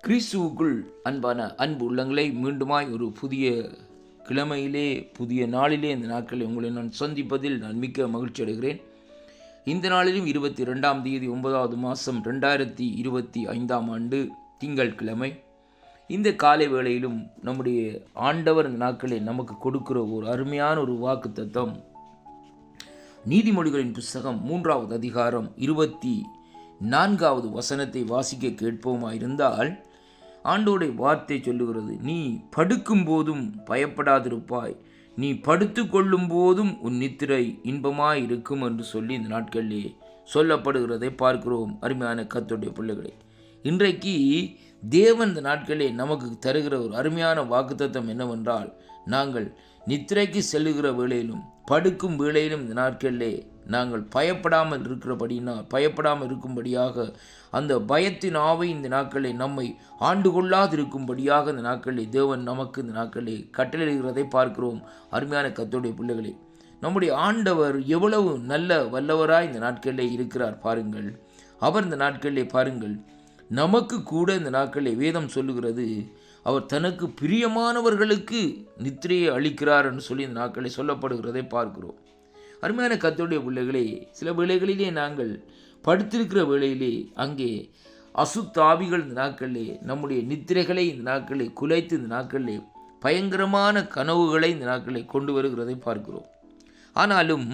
கிறிஸ்துவுக்குள் அன்பான அன்பு உள்ளங்களை மீண்டுமாய் ஒரு புதிய கிழமையிலே புதிய நாளிலே இந்த நாட்களில் உங்களை நான் சந்திப்பதில் நான் மிக்க மகிழ்ச்சி அடைகிறேன். இந்த நாளிலும் 22ஆம் தேதி 9வது மாதம் 2025ஆம் ஆண்டு திங்கள் கிழமை. இந்த காலை வேளையிலும் நம்முடைய ஆண்டவர் இந்த நாட்களில் நமக்கு கொடுக்கிற ஒரு அருமையான ஒரு வாக்கு தத்தம் நீதிமொழிகளின் புஸ்தகம் 3வது அதிகாரம் 24வது வசனத்தை வாசிக்க கேட்போமாயிருந்தால், ஆண்டோடைய வார்த்தை சொல்லுகிறது, நீ படுக்கும் போதும் பயப்படாதிருப்பாய், நீ படுத்து கொள்ளும் போதும் உன் நித்திரை இன்பமாய் இருக்கும் என்று சொல்லி இந்த நாட்களிலே சொல்லப்படுகிறதை பார்க்கிறோம். அருமையான கர்த்தருடைய பிள்ளைகளை, இன்றைக்கு தேவன் இந்த நாட்களிலே நமக்கு தருகிற ஒரு அருமையான வாக்குத்தத்தம் என்னவென்றால், நாங்கள் நித்திரைக்கு செல்லுகிற வேளையிலும் படுக்கும் வேளையிலும் இந்த நாட்களிலே நாங்கள் பயப்படாமல் இருக்கும்படியாக அந்த பயத்தின் ஆவை இந்த நாட்களை நம்மை ஆண்டு கொள்ளாதிருக்கும்படியாக இந்த நாட்களில் தேவன் நமக்கு இந்த நாட்களில் கட்டளையிடுகிறதை பார்க்கிறோம். அருமையான கர்த்தருடைய பிள்ளைகளே, நம்முடைய ஆண்டவர் எவ்வளவு நல்ல வல்லவராய் இந்த நாட்களிலே இருக்கிறார் பாருங்கள். அவர் இந்த நாட்களிலே பாருங்கள், நமக்கு கூட இந்த நாட்களிலே வேதம் சொல்லுகிறது, அவர் தனக்கு பிரியமானவர்களுக்கு நித்திரையை அளிக்கிறார் என்று சொல்லி இந்த நாட்களை சொல்லப்படுகிறதை பார்க்கிறோம். அருமையான கர்த்தருடைய பிள்ளைகளே, சில வேளைகளிலே நாங்கள் படுத்திருக்கிற வேளையிலே அங்கே அசுத்தாவிகள் இந்த நாட்களிலே நம்முடைய நித்திரைகளை இந்த நாட்களை குலைத்து இந்த நாட்களிலே பயங்கரமான கனவுகளை இந்த நாட்களை கொண்டு வருகிறதை பார்க்கிறோம். ஆனாலும்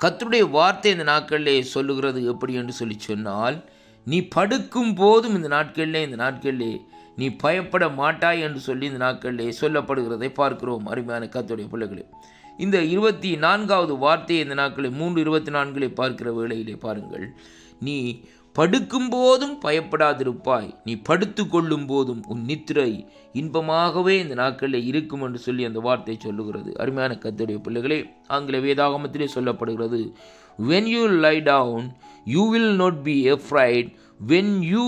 கர்த்தருடைய வார்த்தை இந்த நாட்களிலே சொல்லுகிறது எப்படி என்று சொல்லி சொன்னால், நீ படுக்கும் போதும் இந்த நாட்களிலே நீ பயப்பட மாட்டாய் என்று சொல்லி இந்த நாட்களிலே சொல்லப்படுகிறதை பார்க்கிறோம். அருமையான கர்த்தருடைய பிள்ளைகளே, இந்த 24வது வார்த்தையை இந்த நாட்களில் 3:24 பார்க்கிற வேளையிலே பாருங்கள், நீ படுக்கும் போதும் பயப்படாதிருப்பாய், நீ படுத்து கொள்ளும் போதும் உன் நித்திரை இன்பமாகவே இந்த நாட்களில் இருக்கும் என்று சொல்லி அந்த வார்த்தை சொல்லுகிறது. அருமையான கர்த்தருடைய பிள்ளைகளே, ஆங்கில வேதாகமத்திலே சொல்லப்படுகிறது, when you lie down you will not be afraid, when you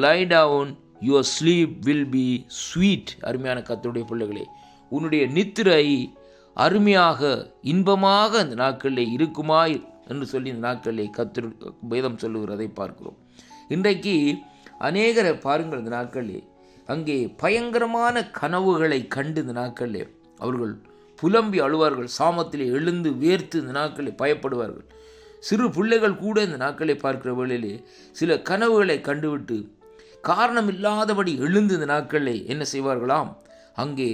lie down your sleep will be sweet. அருமையான கர்த்தருடைய பிள்ளைகளே, உன்னுடைய நித்திரை அருமையாக இன்பமாக இந்த நாட்களில் இருக்குமாய் என்று சொல்லி இந்த நாட்களில் கர்த்தர் வேதம் சொல்லுகிறதை பார்க்கிறோம். இன்றைக்கு அநேகரை பாருங்கள், இந்த நாட்களில் அங்கே பயங்கரமான கனவுகளை கண்டு இந்த நாட்களில் அவர்கள் புலம்பி அழுவார்கள், சாமத்திலே எழுந்து வேர்த்து இந்த நாட்களில் பயப்படுவார்கள். சிறு பிள்ளைகள் கூட இந்த நாட்களை பார்க்கிற வேளையிலே சில கனவுகளை கண்டுவிட்டு காரணம் இல்லாதபடி எழுந்து இந்த நாட்களில் என்ன செய்வார்களாம், அங்கே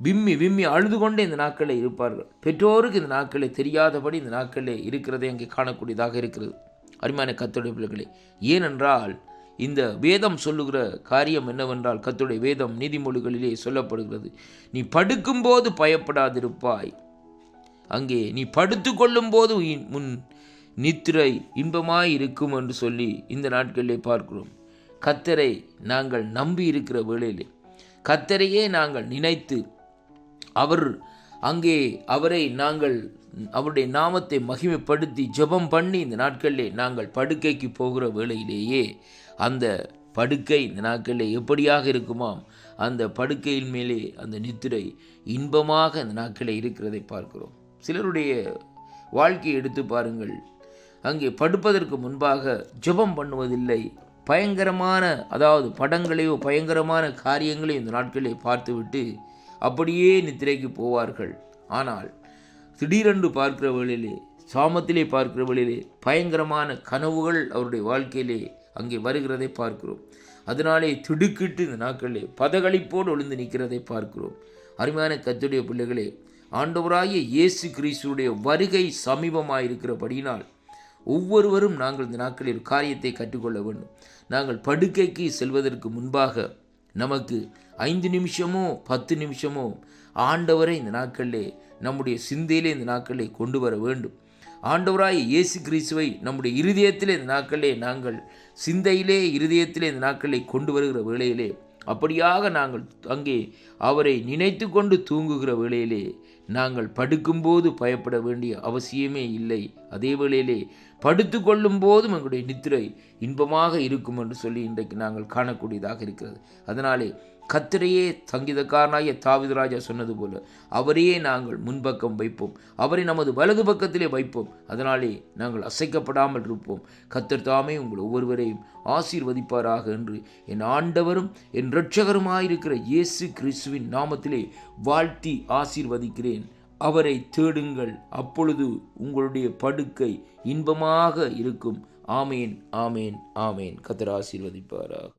விம்மி அழுது கொண்டே இந்த நாட்களில் இருப்பார்கள். பெற்றோருக்கு இந்த நாட்களில் தெரியாதபடி இந்த நாட்களில் இருக்கிறதை அங்கே காணக்கூடியதாக இருக்கிறது. அருமையான கர்த்தருடைய பிள்ளைகளே, ஏனென்றால் இந்த வேதம் சொல்லுகிற காரியம் என்னவென்றால், கர்த்தருடைய வேதம் நீதிமொழிகளிலே சொல்லப்படுகிறது, நீ படுக்கும்போது பயப்படாதிருப்பாய், அங்கே நீ படுத்து கொள்ளும் போது உன் நித்திரை இன்பமாய் இருக்கும் என்று சொல்லி இந்த நாட்களிலே பார்க்கிறோம். கர்த்தரை நாங்கள் நம்பி இருக்கிற வேளையிலே, கர்த்தரையே நாங்கள் நினைத்து அவரை நாங்கள் அவருடைய நாமத்தை மகிமைப்படுத்தி ஜெபம் பண்ணி இந்த நாட்களிலே நாங்கள் படுக்கைக்கு போகிற வேளையிலேயே அந்த படுக்கை இந்த நாட்களிலே எப்படியாக இருக்குமாம், அந்த படுக்கையின் மேலே அந்த நித்திரை இன்பமாக அந்த நாட்களிலே இருக்கிறதை பார்க்கிறோம். சிலருடைய வாழ்க்கையை எடுத்து பாருங்கள், அங்கே படுப்பதற்கு முன்பாக ஜெபம் பண்ணுவதில்லை, பயங்கரமான படங்களையோ பயங்கரமான காரியங்களையும் இந்த நாட்களிலே பார்த்துவிட்டு அப்படியே நித்திரைக்கு போவார்கள். ஆனால் திடீரென்று பார்க்கிற வேளையிலே, சாமத்திலே பார்க்கிற வேளையிலே பயங்கரமான கனவுகள் அவருடைய வாழ்க்கையிலே அங்கே வருகிறதை பார்க்கிறோம். அதனாலே திடுக்கிட்டு இந்த நாட்களிலே பதகளிப்போடு ஒளிந்து நிற்கிறதை பார்க்கிறோம். அருமையான கர்த்தருடைய பிள்ளைகளே, ஆண்டவராகிய இயேசு கிறிஸ்துவுடைய வருகை சமீபமாயிருக்கிறபடியினால் ஒவ்வொருவரும் நாங்கள் இந்த நாட்களில் ஒரு காரியத்தை கற்றுக்கொள்ள வேண்டும். நாங்கள் படுக்கைக்கு செல்வதற்கு முன்பாக நமக்கு 5 நிமிஷமோ 10 நிமிஷமோ ஆண்டவரை இந்த நாட்களிலே நம்முடைய சிந்தையிலே இந்த நாட்களை கொண்டு வர வேண்டும். ஆண்டவராய் இயேசு கிறிஸ்துவை நம்முடைய இருதயத்திலே இந்த நாட்களிலே நாங்கள் சிந்தையிலே இருதயத்திலே இந்த நாட்களை கொண்டு வருகிற வேளையிலே, அப்படியாக நாங்கள் அங்கே அவரை நினைத்து கொண்டு தூங்குகிற வேளையிலே நாங்கள் படுக்கும்போது பயப்பட வேண்டிய அவசியமே இல்லை. அதே வேளையிலே படுத்து கொள்ளும் போதும் எங்களுடைய நித்திரை இன்பமாக இருக்கும் என்று சொல்லி இன்றைக்கு நாங்கள் காணக்கூடியதாக இருக்கிறது. அதனாலே கர்த்தரையே சங்கீதக்காரனாகிய தாவீது ராஜா சொன்னது போல அவரையே நாங்கள் முன்பக்கம் வைப்போம், அவரை நமது வலது பக்கத்திலே வைப்போம். அதனாலே நாங்கள் அசைக்கப்படாமல் இருப்போம். கர்த்தர் தாமே உங்கள் ஒவ்வொருவரையும் ஆசீர்வதிப்பாராக என்று என் ஆண்டவரும் என் இரட்சகருமாயிருக்கிற இயேசு கிறிஸ்துவின் நாமத்திலே வாழ்த்தி ஆசீர்வதிக்கிறேன். அவரை தேடுங்கள், அப்பொழுது உங்களுடைய படுக்கை இன்பமாக இருக்கும். ஆமேன், ஆமேன், ஆமேன். கர்த்தர் ஆசீர்வதிப்பாராக.